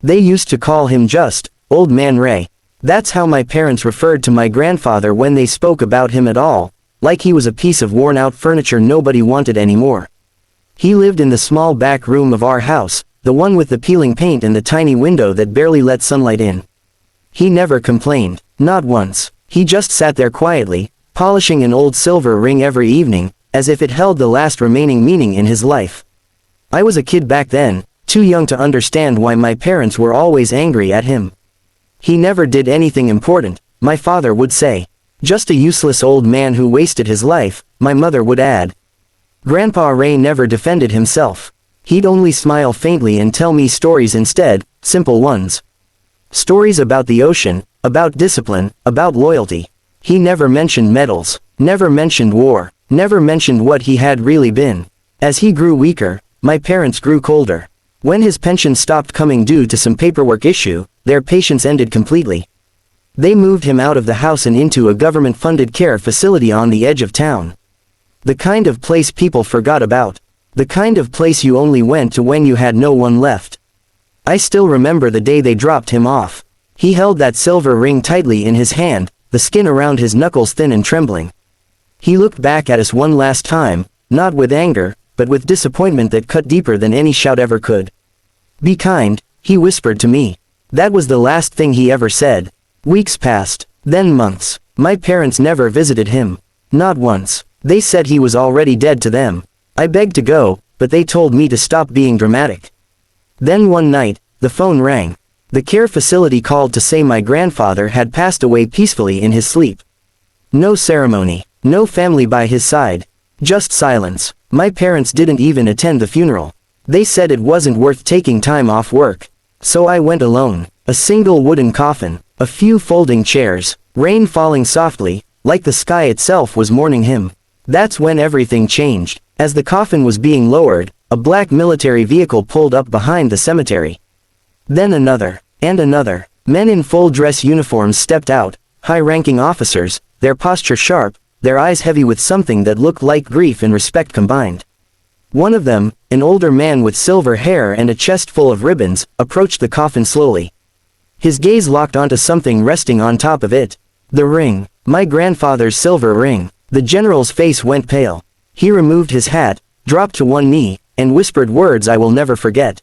They used to call him just, Old Man Ray. That's how my parents referred to my grandfather when they spoke about him at all, like he was a piece of worn-out furniture nobody wanted anymore. He lived in the small back room of our house, the one with the peeling paint and the tiny window that barely let sunlight in. He never complained, not once. He just sat there quietly, polishing an old silver ring every evening, as if it held the last remaining meaning in his life. I was a kid back then, too young to understand why my parents were always angry at him. He never did anything important, my father would say. Just a useless old man who wasted his life, my mother would add. Grandpa Ray never defended himself. He'd only smile faintly and tell me stories instead, simple ones. Stories about the ocean, about discipline, about loyalty. He never mentioned medals, never mentioned war, never mentioned what he had really been. As he grew weaker, my parents grew colder. When his pension stopped coming due to some paperwork issue, their patience ended completely. They moved him out of the house and into a government-funded care facility on the edge of town. The kind of place people forgot about. The kind of place you only went to when you had no one left. I still remember the day they dropped him off. He held that silver ring tightly in his hand, the skin around his knuckles thin and trembling. He looked back at us one last time, not with anger, but with disappointment that cut deeper than any shout ever could. "Be kind," he whispered to me. That was the last thing he ever said. Weeks passed, then months. My parents never visited him. Not once. They said he was already dead to them. I begged to go, but they told me to stop being dramatic. Then one night, the phone rang. The care facility called to say my grandfather had passed away peacefully in his sleep. No ceremony, no family by his side. Just silence. My parents didn't even attend the funeral. They said it wasn't worth taking time off work. So I went alone. A single wooden coffin, a few folding chairs, rain falling softly, like the sky itself was mourning him. That's when everything changed. As the coffin was being lowered, a black military vehicle pulled up behind the cemetery. Then another, and another. Men in full dress uniforms stepped out, high-ranking officers, their posture sharp, their eyes heavy with something that looked like grief and respect combined. One of them, an older man with silver hair and a chest full of ribbons, approached the coffin slowly. His gaze locked onto something resting on top of it. The ring. My grandfather's silver ring. The general's face went pale. He removed his hat, dropped to one knee, and whispered words I will never forget.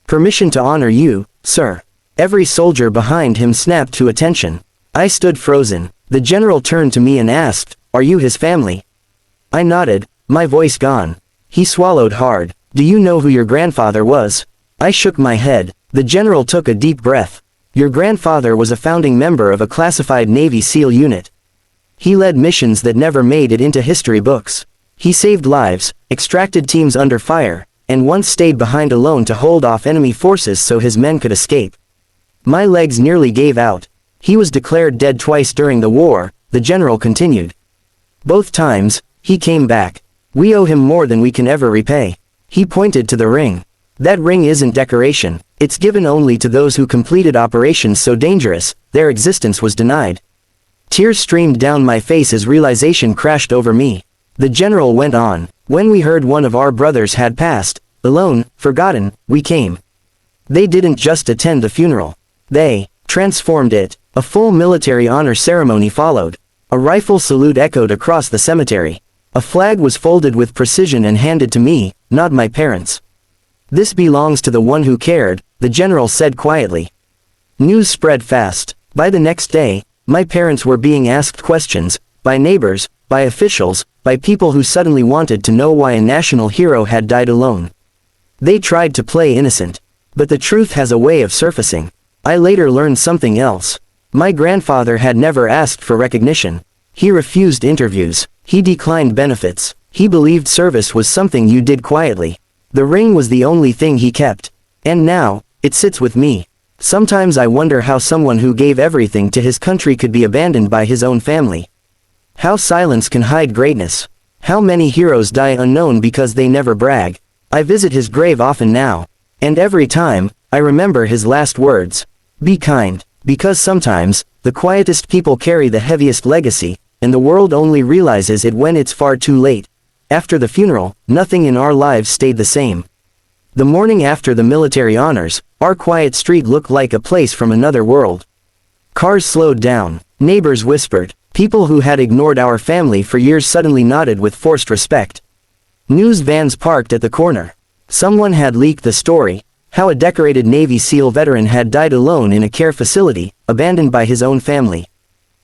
"Permission to honor you, sir." Every soldier behind him snapped to attention. I stood frozen. The general turned to me and asked, "Are you his family?" I nodded, my voice gone. He swallowed hard. "Do you know who your grandfather was?" I shook my head. The general took a deep breath. "Your grandfather was a founding member of a classified Navy SEAL unit. He led missions that never made it into history books. He saved lives, extracted teams under fire, and once stayed behind alone to hold off enemy forces so his men could escape." My legs nearly gave out. "He was declared dead twice during the war," the general continued. "Both times, he came back. We owe him more than we can ever repay." He pointed to the ring. "That ring isn't decoration. It's given only to those who completed operations so dangerous, their existence was denied." Tears streamed down my face as realization crashed over me. The general went on. "When we heard one of our brothers had passed, alone, forgotten, we came. They didn't just attend the funeral. They transformed it." A full military honor ceremony followed. A rifle salute echoed across the cemetery. A flag was folded with precision and handed to me, not my parents. "This belongs to the one who cared," the general said quietly. News spread fast. By the next day, my parents were being asked questions, by neighbors, by officials, by people who suddenly wanted to know why a national hero had died alone. They tried to play innocent. But the truth has a way of surfacing. I later learned something else. My grandfather had never asked for recognition. He refused interviews. He declined benefits. He believed service was something you did quietly. The ring was the only thing he kept. And now, it sits with me. Sometimes I wonder how someone who gave everything to his country could be abandoned by his own family. How silence can hide greatness. How many heroes die unknown because they never brag. I visit his grave often now. And every time, I remember his last words. Be kind. Because sometimes, the quietest people carry the heaviest legacy, and the world only realizes it when it's far too late. After the funeral, nothing in our lives stayed the same. The morning after the military honors, our quiet street looked like a place from another world. Cars slowed down, neighbors whispered, people who had ignored our family for years suddenly nodded with forced respect. News vans parked at the corner. Someone had leaked the story, how a decorated Navy SEAL veteran had died alone in a care facility, abandoned by his own family.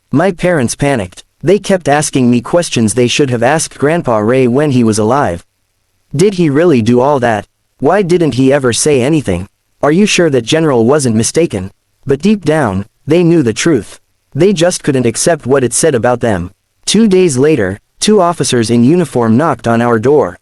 My parents panicked. They kept asking me questions they should have asked Grandpa Ray when he was alive. Did he really do all that? Why didn't he ever say anything? Are you sure that General wasn't mistaken? But deep down, they knew the truth. They just couldn't accept what it said about them. 2 days later, 2 officers in uniform knocked on our door.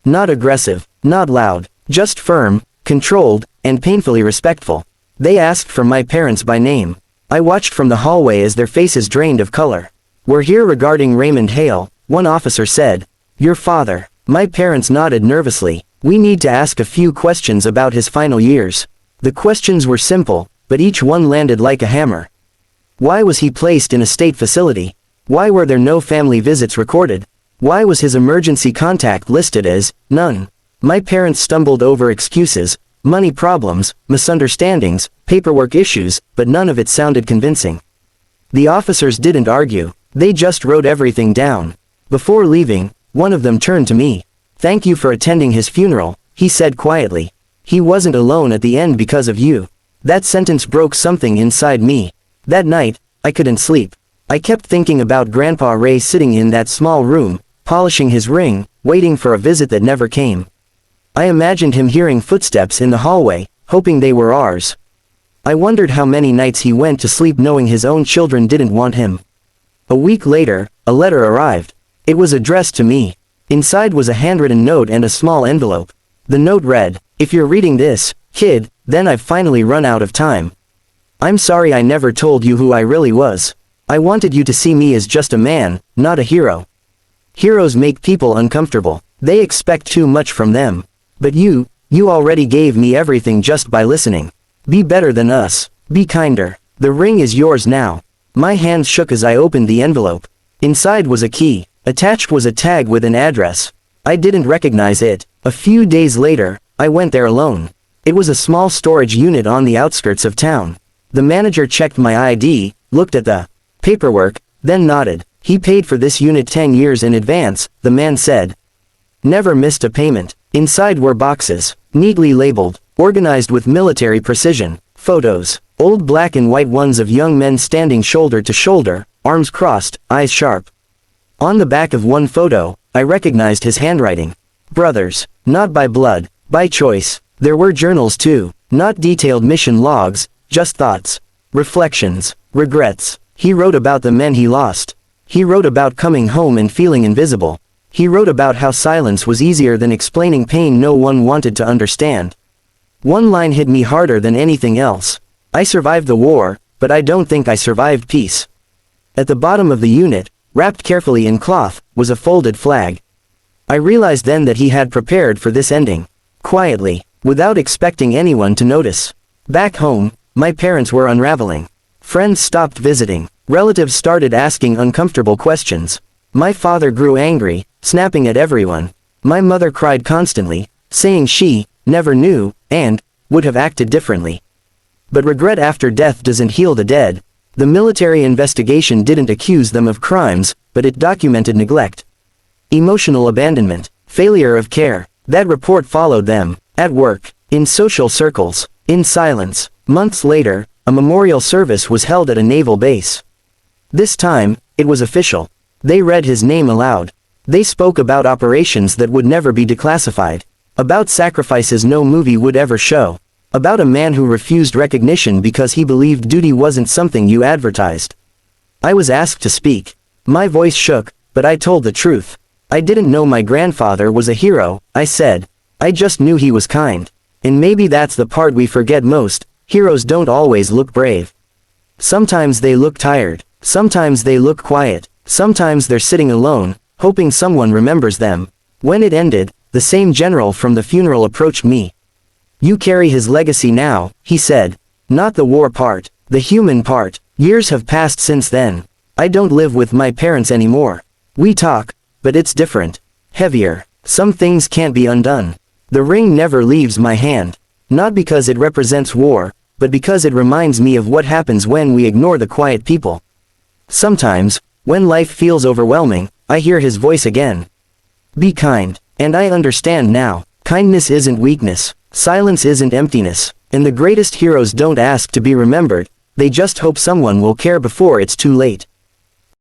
Not aggressive, not loud, just firm, controlled, and painfully respectful. They asked for my parents by name. I watched from the hallway as their faces drained of color. "We're here regarding Raymond Hale," one officer said. "Your father." My parents nodded nervously. "We need to ask a few questions about his final years." The questions were simple, but each one landed like a hammer. Why was he placed in a state facility? Why were there no family visits recorded? Why was his emergency contact listed as none? My parents stumbled over excuses, money problems, misunderstandings, paperwork issues, but none of it sounded convincing. The officers didn't argue. They just wrote everything down. Before leaving, one of them turned to me. "Thank you for attending his funeral," he said quietly. "He wasn't alone at the end because of you." That sentence broke something inside me. That night, I couldn't sleep. I kept thinking about Grandpa Ray sitting in that small room, polishing his ring, waiting for a visit that never came. I imagined him hearing footsteps in the hallway, hoping they were ours. I wondered how many nights he went to sleep knowing his own children didn't want him. A week later, a letter arrived. It was addressed to me. Inside was a handwritten note and a small envelope. The note read, "If you're reading this, kid, then I've finally run out of time. I'm sorry I never told you who I really was. I wanted you to see me as just a man, not a hero. Heroes make people uncomfortable. They expect too much from them. But you already gave me everything just by listening. Be better than us. Be kinder. The ring is yours now." My hands shook as I opened the envelope. Inside was a key. Attached was a tag with an address. I didn't recognize it. A few days later, I went there alone. It was a small storage unit on the outskirts of town. The manager checked my ID, looked at the paperwork, then nodded. "He paid for this unit 10 years in advance," the man said. Never missed a payment. Inside were boxes, neatly labeled, organized with military precision. Photos, old black and white ones of young men standing shoulder to shoulder, arms crossed, eyes sharp. On the back of one photo, I recognized his handwriting. Brothers, not by blood, by choice. There were journals too, not detailed mission logs, just thoughts, reflections, regrets. He wrote about the men he lost. He wrote about coming home and feeling invisible. He wrote about how silence was easier than explaining pain no one wanted to understand. One line hit me harder than anything else. "I survived the war, but I don't think I survived peace." At the bottom of the unit, wrapped carefully in cloth, was a folded flag. I realized then that he had prepared for this ending. Quietly, without expecting anyone to notice. Back home, my parents were unraveling. Friends stopped visiting. Relatives started asking uncomfortable questions. My father grew angry, snapping at everyone. My mother cried constantly, saying she never knew, and would have acted differently. But regret after death doesn't heal the dead. The military investigation didn't accuse them of crimes, but it documented neglect. Emotional abandonment, failure of care. That report followed them, at work, in social circles, in silence. Months later, a memorial service was held at a naval base. This time, it was official. They read his name aloud. They spoke about operations that would never be declassified. About sacrifices no movie would ever show. About a man who refused recognition because he believed duty wasn't something you advertised. I was asked to speak. My voice shook, but I told the truth. I didn't know my grandfather was a hero, I said. I just knew he was kind. And maybe that's the part we forget most. Heroes don't always look brave. Sometimes they look tired. Sometimes they look quiet. Sometimes they're sitting alone, hoping someone remembers them. When it ended, the same general from the funeral approached me. "You carry his legacy now," he said. "Not the war part, the human part. Years have passed since then. I don't live with my parents anymore. We talk, but it's different. Heavier. Some things can't be undone. The ring never leaves my hand. Not because it represents war, but because it reminds me of what happens when we ignore the quiet people. Sometimes, when life feels overwhelming, I hear his voice again. Be kind. And I understand now. Kindness isn't weakness. Silence isn't emptiness. And the greatest heroes don't ask to be remembered, they just hope someone will care before it's too late.